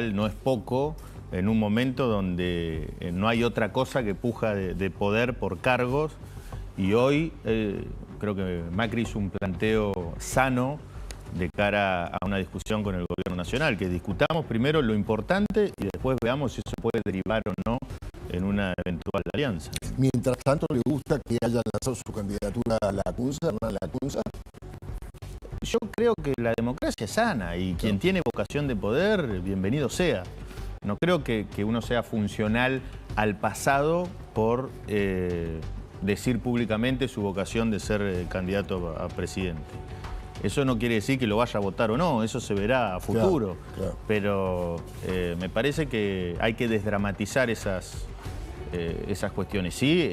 no es poco en un momento donde no hay otra cosa que puja de poder por cargos, y hoy creo que Macri hizo un planteo sano de cara a una discusión con el gobierno nacional, que discutamos primero lo importante y después veamos si eso puede derivar o no en una eventual alianza. Mientras tanto, ¿le gusta que haya lanzado su candidatura a Lacunza, Hernán Lacunza? Yo creo que la democracia es sana y quien tiene vocación de poder, bienvenido sea. No creo que uno sea funcional al pasado por decir públicamente su vocación de ser candidato a presidente. Eso no quiere decir que lo vaya a votar o no, eso se verá a futuro. Claro. Pero me parece que hay que desdramatizar esas cuestiones. Sí,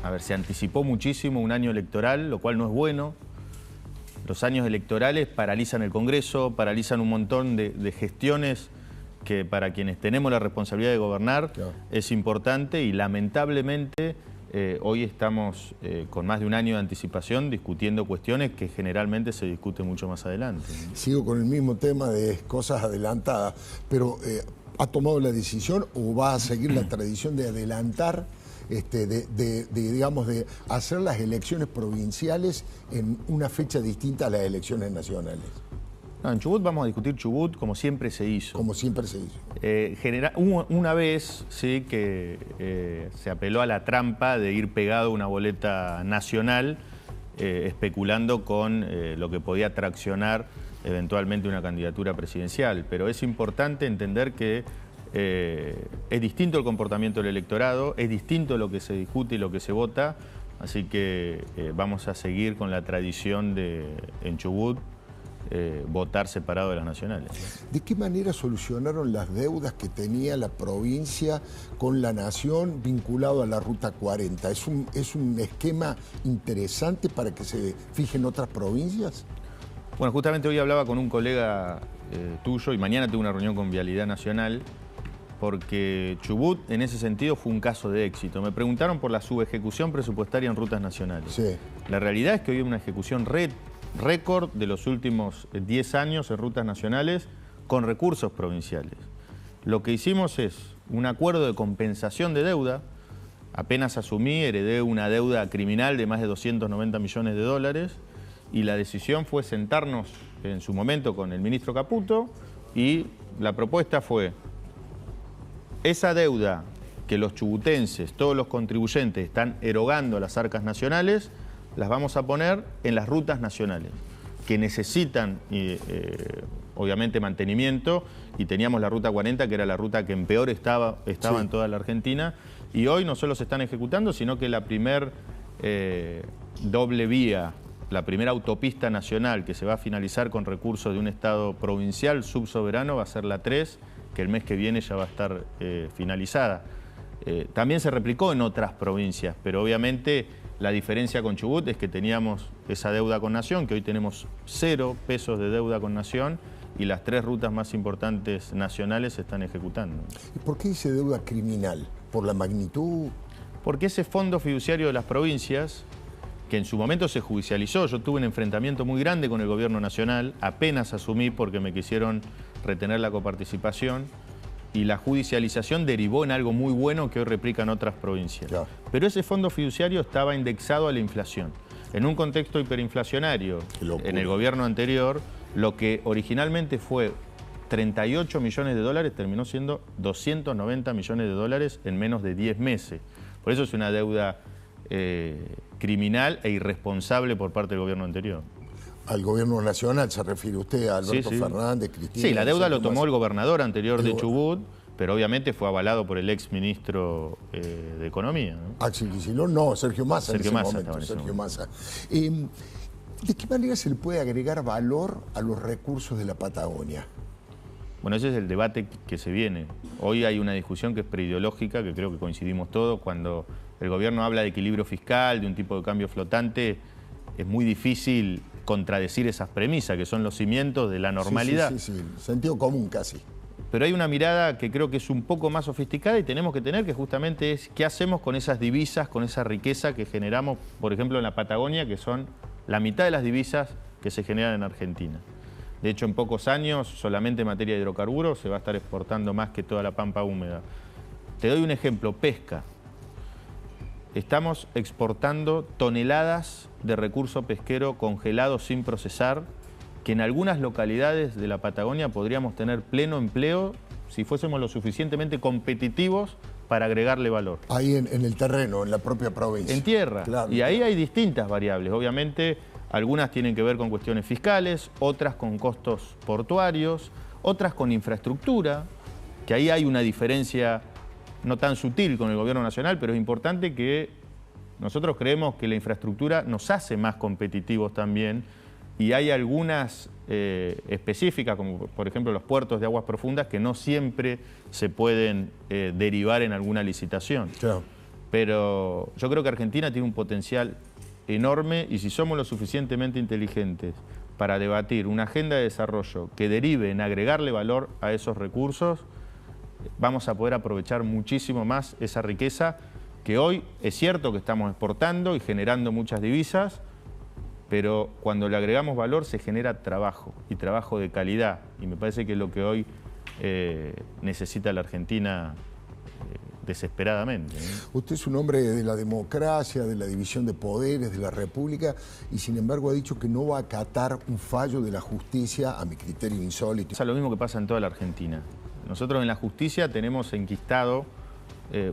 a ver, se anticipó muchísimo un año electoral, lo cual no es bueno. Los años electorales paralizan el Congreso, paralizan un montón de gestiones que para quienes tenemos la responsabilidad de gobernar es importante, y lamentablemente hoy estamos con más de un año de anticipación discutiendo cuestiones que generalmente se discuten mucho más adelante. Sigo con el mismo tema de cosas adelantadas, pero ¿ha tomado la decisión o va a seguir la tradición de adelantar, digamos, de hacer las elecciones provinciales en una fecha distinta a las elecciones nacionales? No, en Chubut vamos a discutir Chubut como siempre se hizo. Como siempre se hizo. Una vez sí que se apeló a la trampa de ir pegado a una boleta nacional, especulando con lo que podía traccionar eventualmente una candidatura presidencial. Pero es importante entender que es distinto el comportamiento del electorado, es distinto lo que se discute y lo que se vota, así que vamos a seguir con la tradición de, en Chubut, votar separado de las nacionales. ¿De qué manera solucionaron las deudas que tenía la provincia con la nación vinculado a la Ruta 40? ¿Es un esquema interesante para que se fijen otras provincias? Bueno, justamente hoy hablaba con un colega tuyo y mañana tuve una reunión con Vialidad Nacional, porque Chubut en ese sentido fue un caso de éxito. Me preguntaron por la subejecución presupuestaria en rutas nacionales. Sí. La realidad es que hoy hay una ejecución récord de los últimos 10 años en rutas nacionales con recursos provinciales. Lo que hicimos es un acuerdo de compensación de deuda. Apenas asumí, heredé una deuda criminal de más de 290 millones de dólares, y la decisión fue sentarnos en su momento con el ministro Caputo, y la propuesta fue: esa deuda que los chubutenses, todos los contribuyentes están erogando a las arcas nacionales, las vamos a poner en las rutas nacionales, que necesitan obviamente mantenimiento, y teníamos la Ruta 40, que era la ruta que en peor estaba en toda la Argentina, y hoy no solo se están ejecutando, sino que la primer doble vía, la primera autopista nacional que se va a finalizar con recursos de un estado provincial subsoberano va a ser la 3, que el mes que viene ya va a estar finalizada. También se replicó en otras provincias, pero obviamente la diferencia con Chubut es que teníamos esa deuda con Nación, que hoy tenemos 0 pesos de deuda con Nación, y las 3 rutas más importantes nacionales se están ejecutando. ¿Y por qué dice deuda criminal? ¿Por la magnitud? Porque ese fondo fiduciario de las provincias, que en su momento se judicializó, yo tuve un enfrentamiento muy grande con el gobierno nacional, apenas asumí porque me quisieron retener la coparticipación, y la judicialización derivó en algo muy bueno que hoy replican otras provincias. Claro. Pero ese fondo fiduciario estaba indexado a la inflación. En un contexto hiperinflacionario, en el gobierno anterior, lo que originalmente fue 38 millones de dólares terminó siendo 290 millones de dólares en menos de 10 meses. Por eso es una deuda criminal e irresponsable por parte del gobierno anterior. Al gobierno nacional se refiere usted, a Alberto Fernández, Cristina. Sí, la deuda lo tomó el gobernador anterior de Chubut, pero obviamente fue avalado por el ex ministro de Economía, ¿no? Axel Kicillof, no, Sergio Massa en ese momento. Sergio Massa. ¿De qué manera se le puede agregar valor a los recursos de la Patagonia? Bueno, ese es el debate que se viene. Hoy hay una discusión que es preideológica, que creo que coincidimos todos. Cuando el gobierno habla de equilibrio fiscal, de un tipo de cambio flotante, es muy difícil contradecir esas premisas, que son los cimientos de la normalidad. Sí, sentido común casi. Pero hay una mirada que creo que es un poco más sofisticada y tenemos que tener, que justamente es qué hacemos con esas divisas, con esa riqueza que generamos, por ejemplo, en la Patagonia, que son la mitad de las divisas que se generan en Argentina. De hecho, en pocos años, solamente en materia de hidrocarburos, se va a estar exportando más que toda la pampa húmeda. Te doy un ejemplo, pesca. Estamos exportando toneladas de recurso pesquero congelado sin procesar, que en algunas localidades de la Patagonia podríamos tener pleno empleo si fuésemos lo suficientemente competitivos para agregarle valor. Ahí en el terreno, en la propia provincia. En tierra. Claro, y ahí hay distintas variables. Obviamente, algunas tienen que ver con cuestiones fiscales, otras con costos portuarios, otras con infraestructura, que ahí hay una diferencia no tan sutil con el gobierno nacional, pero es importante que nosotros creemos que la infraestructura nos hace más competitivos también, y hay algunas específicas, como por ejemplo los puertos de aguas profundas, que no siempre se pueden derivar en alguna licitación. Claro. Pero yo creo que Argentina tiene un potencial enorme, y si somos lo suficientemente inteligentes para debatir una agenda de desarrollo que derive en agregarle valor a esos recursos, vamos a poder aprovechar muchísimo más esa riqueza que hoy es cierto que estamos exportando y generando muchas divisas, pero cuando le agregamos valor se genera trabajo, y trabajo de calidad, y me parece que es lo que hoy necesita la Argentina desesperadamente. Usted es un hombre de la democracia, de la división de poderes, de la república, y sin embargo ha dicho que no va a acatar un fallo de la justicia, a mi criterio insólito. Es lo mismo que pasa en toda la Argentina. Nosotros en la justicia tenemos enquistado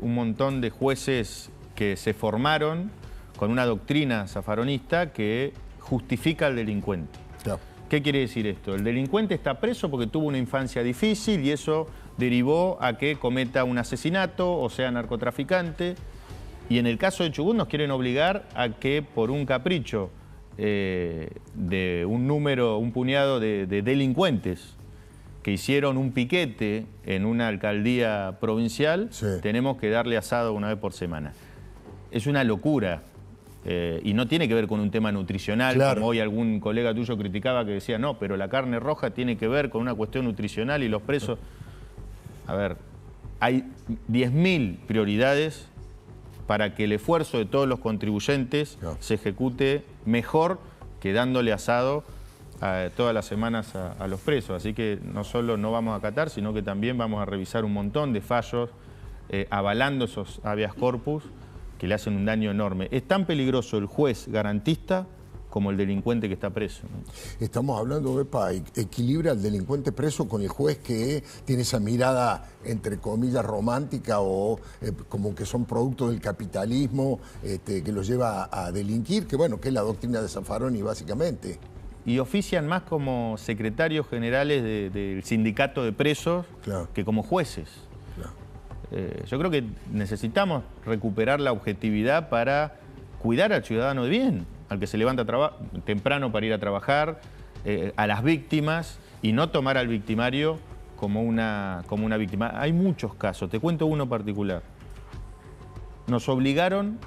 un montón de jueces que se formaron con una doctrina zafaronista que justifica al delincuente. Claro. ¿Qué quiere decir esto? El delincuente está preso porque tuvo una infancia difícil y eso derivó a que cometa un asesinato o sea narcotraficante. Y en el caso de Chubut nos quieren obligar a que por un capricho de un puñado de delincuentes que hicieron un piquete en una alcaldía provincial, sí, tenemos que darle asado una vez por semana. Es una locura. Y no tiene que ver con un tema nutricional, claro, como hoy algún colega tuyo criticaba que decía, no, pero la carne roja tiene que ver con una cuestión nutricional y los presos... A ver, hay 10.000 prioridades para que el esfuerzo de todos los contribuyentes se ejecute mejor que dándole asado todas las semanas a los presos. Así que no solo no vamos a acatar, sino que también vamos a revisar un montón de fallos avalando esos habeas corpus que le hacen un daño enorme. Es tan peligroso el juez garantista como el delincuente que está preso, ¿no? Estamos hablando, Epa, equilibra al delincuente preso con el juez que tiene esa mirada, entre comillas, romántica o como que son productos del capitalismo que los lleva a delinquir, que bueno, que es la doctrina de Zaffaroni básicamente. Y ofician más como secretarios generales del sindicato de presos, claro, que como jueces. Yo creo que necesitamos recuperar la objetividad para cuidar al ciudadano de bien, al que se levanta temprano para ir a trabajar, a las víctimas, y no tomar al victimario como una víctima. Hay muchos casos, te cuento uno particular. Nos obligaron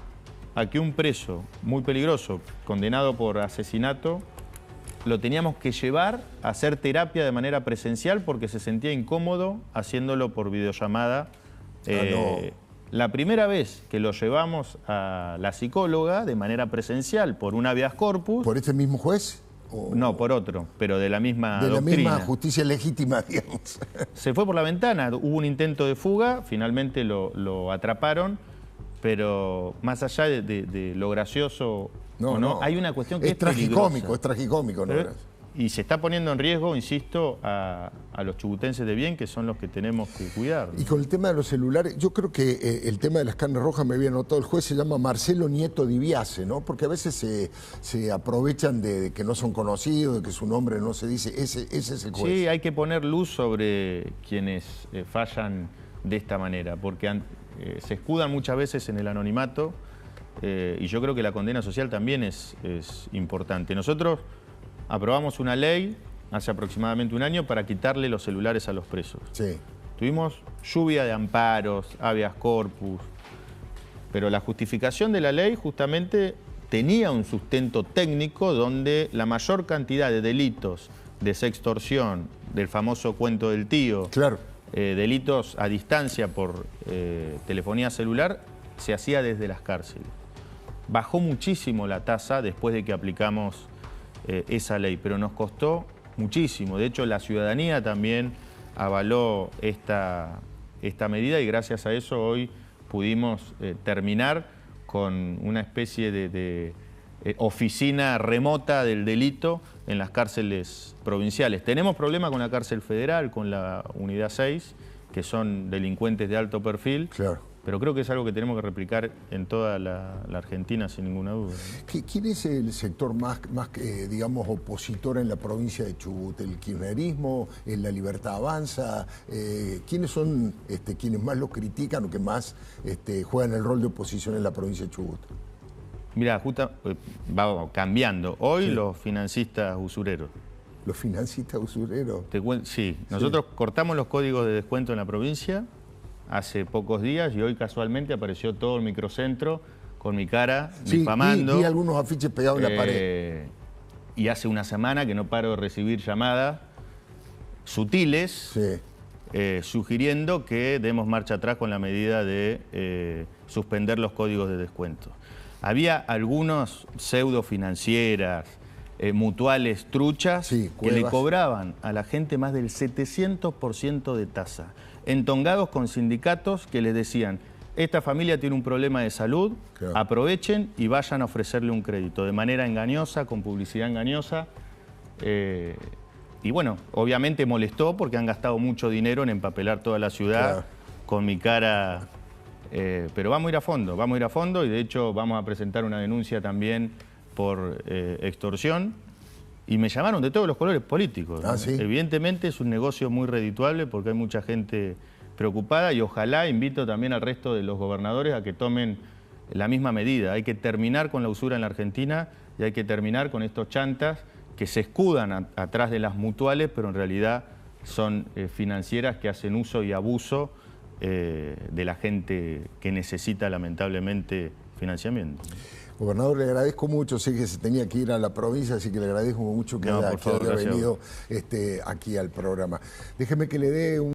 a que un preso muy peligroso, condenado por asesinato, lo teníamos que llevar a hacer terapia de manera presencial porque se sentía incómodo haciéndolo por videollamada. La primera vez que lo llevamos a la psicóloga de manera presencial por un habeas corpus... ¿Por este mismo juez? No, por otro, pero de la misma doctrina. De la misma justicia legítima, digamos. Se fue por la ventana, hubo un intento de fuga, finalmente lo atraparon, pero más allá de lo gracioso o no, hay una cuestión que es tragicómico, es tragicómico, ¿no? Y se está poniendo en riesgo, insisto, a los chubutenses de bien, que son los que tenemos que cuidar, ¿no? Y con el tema de los celulares, yo creo que el tema de las carnes rojas, me había notado, el juez se llama Marcelo Nieto Dibiase, ¿no? Porque a veces se aprovechan de que no son conocidos, de que su nombre no se dice, ese es el juez. Sí, hay que poner luz sobre quienes fallan de esta manera, porque se escudan muchas veces en el anonimato, y yo creo que la condena social también es importante. Nosotros aprobamos una ley hace aproximadamente un año para quitarle los celulares a los presos. Sí. Tuvimos lluvia de amparos, habeas corpus, pero la justificación de la ley justamente tenía un sustento técnico donde la mayor cantidad de delitos de sextorsión, del famoso cuento del tío, claro, delitos a distancia por telefonía celular, se hacía desde las cárceles. Bajó muchísimo la tasa después de que aplicamos esa ley, pero nos costó muchísimo. De hecho, la ciudadanía también avaló esta medida y gracias a eso hoy pudimos terminar con una especie de oficina remota del delito en las cárceles provinciales. Tenemos problemas con la cárcel federal, con la unidad 6, que son delincuentes de alto perfil, Claro. pero creo que es algo que tenemos que replicar en toda la Argentina sin ninguna duda. ¿Quién es el sector más digamos, opositor en la provincia de Chubut? ¿El kirchnerismo? ¿La Libertad Avanza? ¿Quiénes son quienes más lo critican o que más juegan el rol de oposición en la provincia de Chubut? Mira, va cambiando. Hoy Sí. los financistas usureros. ¿Los financistas usureros? Sí, nosotros cortamos los códigos de descuento en la provincia hace pocos días y hoy casualmente apareció todo el microcentro con mi cara difamando. Vi algunos afiches pegados en la pared. Y hace una semana que no paro de recibir llamadas sutiles sugiriendo que demos marcha atrás con la medida de suspender los códigos de descuento. Había algunos pseudo financieras, mutuales truchas que le cobraban a la gente más del 700% de tasa, entongados con sindicatos que les decían: esta familia tiene un problema de salud, aprovechen y vayan a ofrecerle un crédito, de manera engañosa, con publicidad engañosa. Y bueno, obviamente molestó porque han gastado mucho dinero en empapelar toda la ciudad con mi cara. Pero vamos a ir a fondo y de hecho vamos a presentar una denuncia también por extorsión. Y me llamaron de todos los colores políticos. ¿Sí? Evidentemente es un negocio muy redituable porque hay mucha gente preocupada y ojalá invito también al resto de los gobernadores a que tomen la misma medida. Hay que terminar con la usura en la Argentina y hay que terminar con estos chantas que se escudan atrás de las mutuales, pero en realidad son financieras que hacen uso y abuso de la gente que necesita lamentablemente financiamiento. Gobernador, le agradezco mucho, sé que se tenía que ir a la provincia, así que le agradezco mucho que haya venido aquí al programa. Déjeme que le dé un